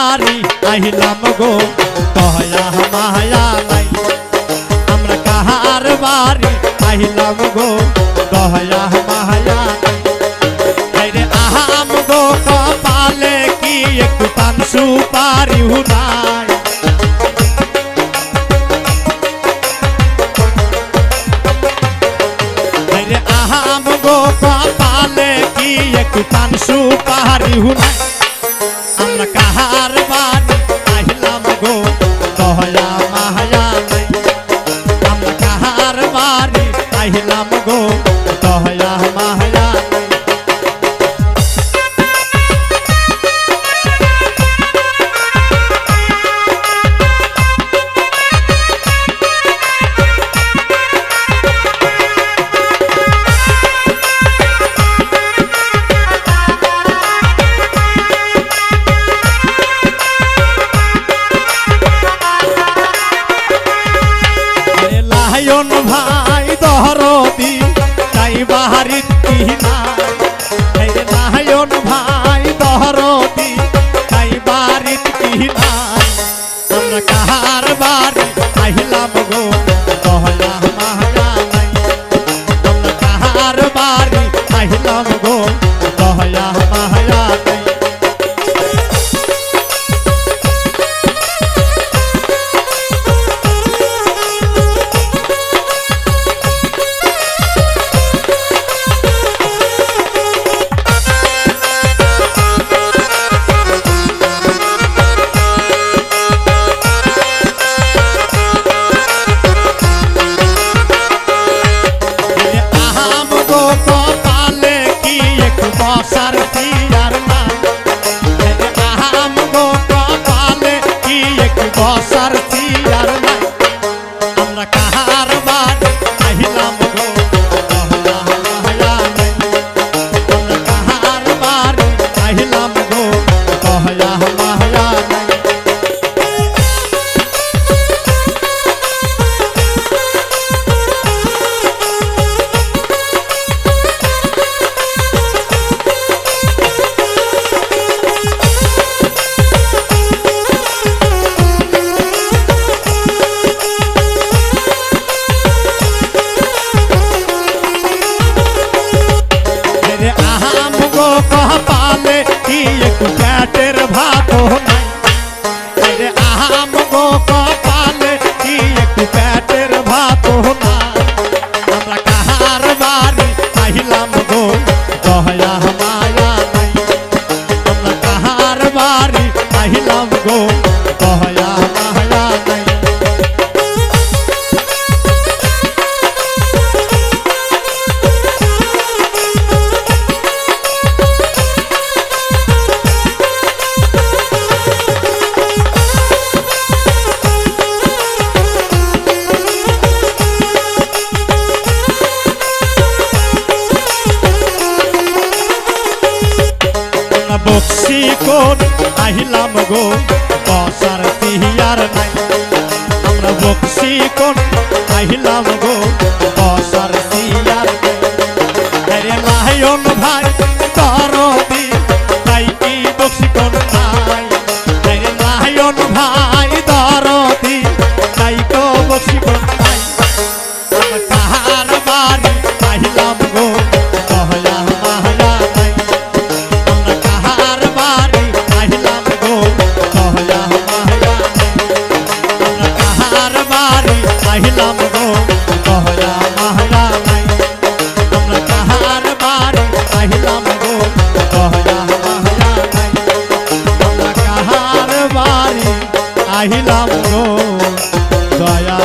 আরি আহিলাম গো দয়া মায়া নাই আমরা কাহার বাড়ি আহিলাম গো দয়া মায়া নাই রে আহাম গো কপালে কি একটু পান সুপারি নাই রে আহাম গো কপালে কি একটু পান সুপারি নাই আমরা কাহার বাড়ি আহিলাম গো দয়া মায়া নাই আমরা কাহার বাড়ি আহিলাম গো দয়া মায়া নাই লায়ন ভাই দহরদি তাই বাহারিত কিনা লায়ন ভাই দহরদি তাই বাড়িত কিনা আমরা কাহার বাড়ি আহিলাম গো দয়া মায়া নাই আমরা কাহার বাড়ি আহিলাম গো দয়া মায়া নাই বসার পিয়ার না আহাম গো কপালে কি একটু বসার পিয়ার না আমরা কাহার বাড়ি আহিলাম গো দয়া মায়া নাই আমরা কাহার বাড়ি আহিলাম গো দয়া মায়া নাই আহাম গো কপালে কি একটু পেটের ভাত নাই রে আহাম গো কপালে কি একটু পেটের ভাত নাই আমরা কাহার বাড়ি আহিলাম গো দয়া মায়া নাই আমরা কাহার বাড়ি আহিলাম গো দয়া মায়া নাই বক্সি কোন আহিলাম গো বসার পিয়ার নাই আমরা বক্সি কোন আহিলাম গো বসার পিয়ার নাই রে লায়ন ভাই দরদি তাই কি বক্সি কোন নাই রে লায়ন ভাই দরদি তাই কো বক্সি কোন নাই আমরা কাহার বাড়ি আহিলাম গো দয়া মায়া নাই আমরা কাহার বাড়ি আহিলাম গো দয়া মায়া নাই আমরা কাহার বাড়ি আহিলাম গো দয়া মায়া নাই আমরা কাহার বাড়ি আহিলাম গো দয়া মায়া নাই আমরা কাহার বাড়ি আহিলাম গো দয়া